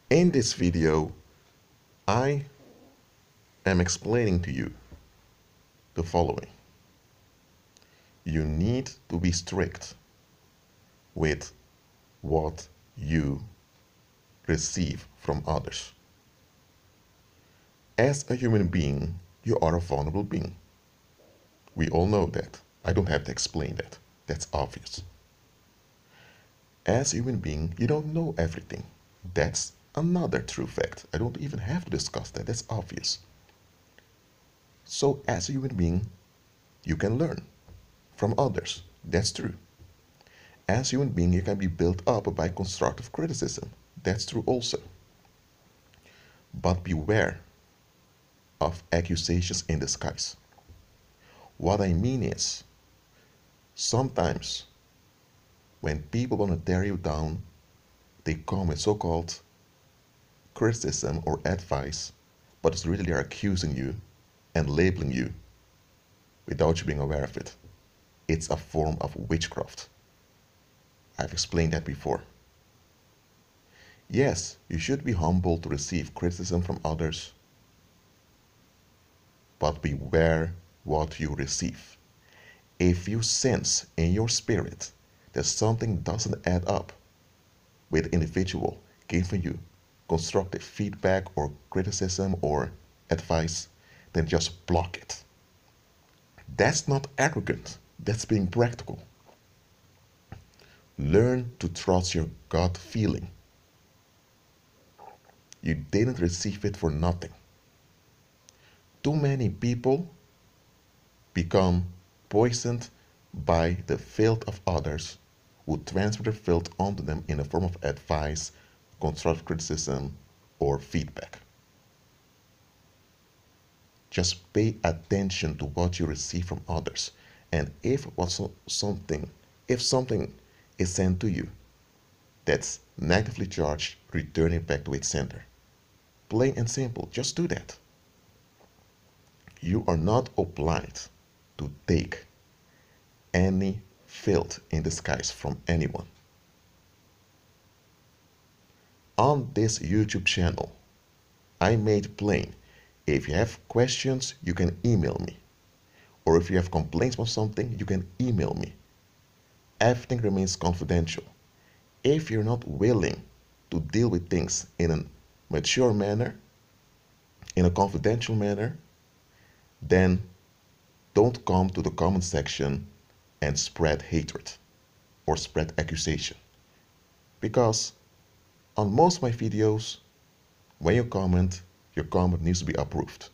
In this video, I am explaining to you the following. You need to be strict with what you receive from others. As a human being, you are a vulnerable being. We all know that. I don't have to explain that. That's obvious. As a human being, you don't know everything. That's another true fact. I don't even have to discuss that. That's obvious. So as a human being, you can learn from others. That's true. As a human being, you can be built up by constructive criticism. That's true also. But beware of accusations in disguise. What I mean is, sometimes when people want to tear you down, they come with so-called criticism or advice, but it's really they're accusing you and labeling you without you being aware of it. It's a form of witchcraft. I've explained that before. Yes, you should be humble to receive criticism from others, but beware what you receive. If you sense in your spirit that something doesn't add up with the individual giving you constructive feedback or criticism or advice, then just block it. That's not arrogant, that's being practical. Learn to trust your gut feeling. You didn't receive it for nothing. Too many people become poisoned by the filth of others who transfer their filth onto them in the form of advice, constructive criticism, or feedback. Just pay attention to what you receive from others. And if something is sent to you that's negatively charged, return it back to its sender. Plain and simple, just do that. You are not obliged to take any filth in disguise from anyone. On this YouTube channel, I made plain, if you have questions, you can email me. Or if you have complaints about something, you can email me. Everything remains confidential. If you're not willing to deal with things in a mature manner, in a confidential manner, then don't come to the comment section and spread hatred or spread accusation. Because on most of my videos, when you comment, your comment needs to be approved.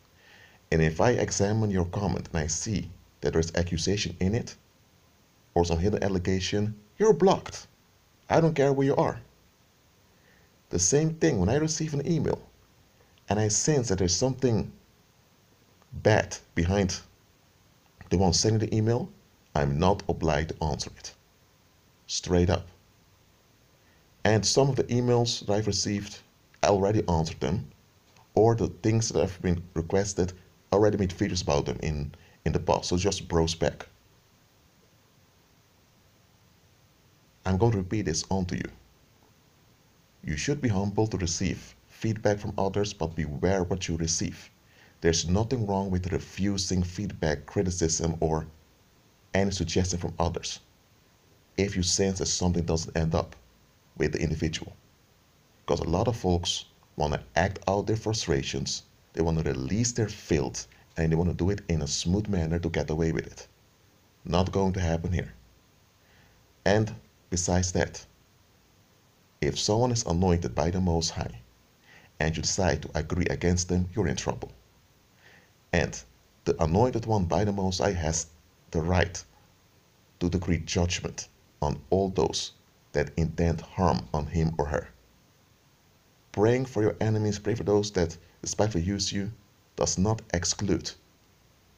And if I examine your comment and I see that there's accusation in it or some hidden allegation, you're blocked. I don't care where you are. The same thing when I receive an email and I sense that there's something bad behind the one sending the email, I'm not obliged to answer it. Straight up. And some of the emails that I've received, I already answered them, or the things that have been requested, I already made videos about them in the past, so just browse back. I'm going to repeat this onto you. You should be humble to receive feedback from others, but beware what you receive. There's nothing wrong with refusing feedback, criticism, or any suggestion from others if you sense that something doesn't end up with the individual. Because a lot of folks want to act out their frustrations, they want to release their filth, and they want to do it in a smooth manner to get away with it. Not going to happen here. And besides that, if someone is anointed by the Most High and you decide to agree against them, you're in trouble. And the anointed one by the Most High has the right to decree judgment on all those that intend harm on him or her. Praying for your enemies, pray for those that despitefully use you, does not exclude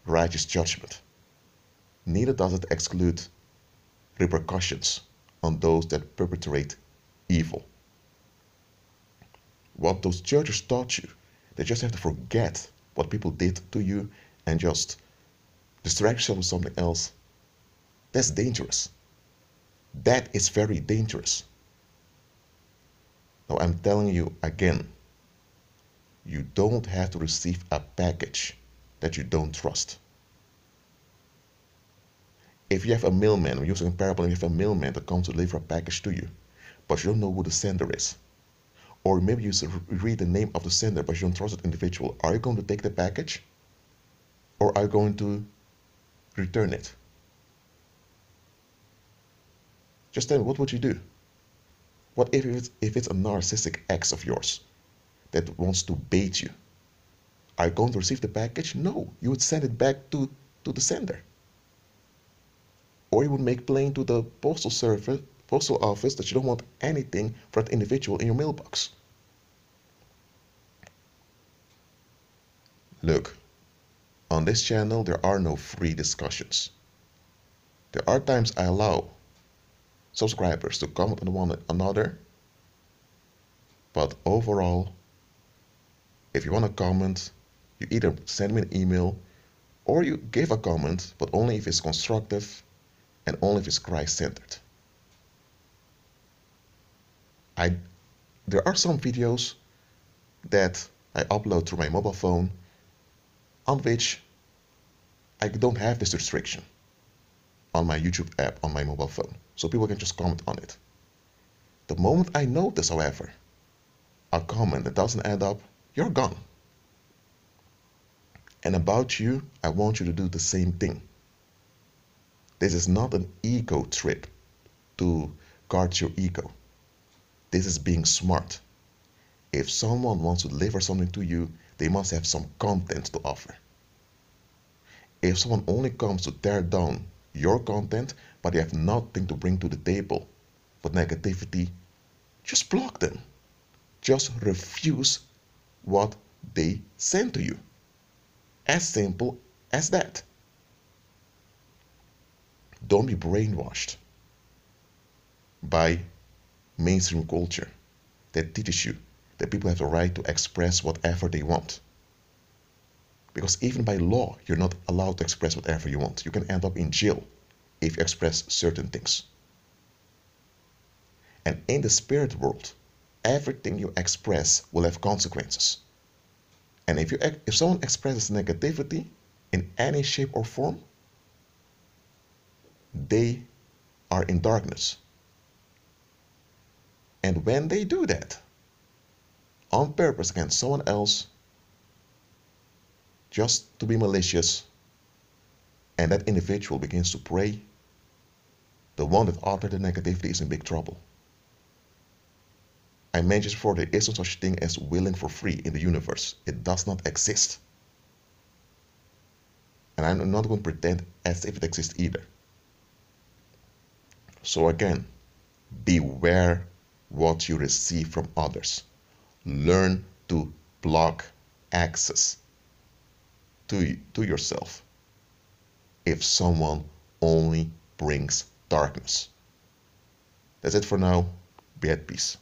righteous judgment. Neither does it exclude repercussions on those that perpetrate evil. What those churches taught you, they just have to forget what people did to you and just distract yourself with something else. That's dangerous. That is very dangerous. Now I'm telling you again, you don't have to receive a package that you don't trust. If you have a mailman, I'm using a parable, you have a mailman that comes to deliver a package to you, but you don't know who the sender is. Or maybe you read the name of the sender, but you don't trust that individual. Are you going to take the package? Or are you going to return it? Just tell me, what would you do? What if it's a narcissistic ex of yours that wants to bait you? Are you going to receive the package? No, you would send it back to the sender. Or you would make plain to the postal office that you don't want anything for that individual in your mailbox. Look, on this channel there are no free discussions. There are times I allow subscribers to comment on one another, but overall, if you want to comment, you either send me an email or you give a comment, but only if it's constructive and only if it's Christ-centered. There are some videos that I upload through my mobile phone on which I don't have this restriction on my YouTube app on my mobile phone, so people can just comment on it. The moment I notice, however, a comment that doesn't add up, you're gone. And about you, I want you to do the same thing. This is not an ego trip to guard your ego. This is being smart. If someone wants to deliver something to you, they must have some content to offer. If someone only comes to tear down your content, but they have nothing to bring to the table but negativity, just block them. Just refuse what they send to you. As simple as that. Don't be brainwashed by mainstream culture that teaches you that people have the right to express whatever they want. Because even by law, you're not allowed to express whatever you want. You can end up in jail if you express certain things. And in the spirit world, everything you express will have consequences. And if someone expresses negativity in any shape or form, they are in darkness. And when they do that, on purpose against someone else, just to be malicious, and that individual begins to pray, the one that uttered the negativity is in big trouble. I mentioned before, there is no such thing as willing for free in the universe. It does not exist. And I'm not going to pretend as if it exists either. So again, beware what you receive from others. Learn to block access to yourself if someone only brings darkness. That's it for now. Be at peace.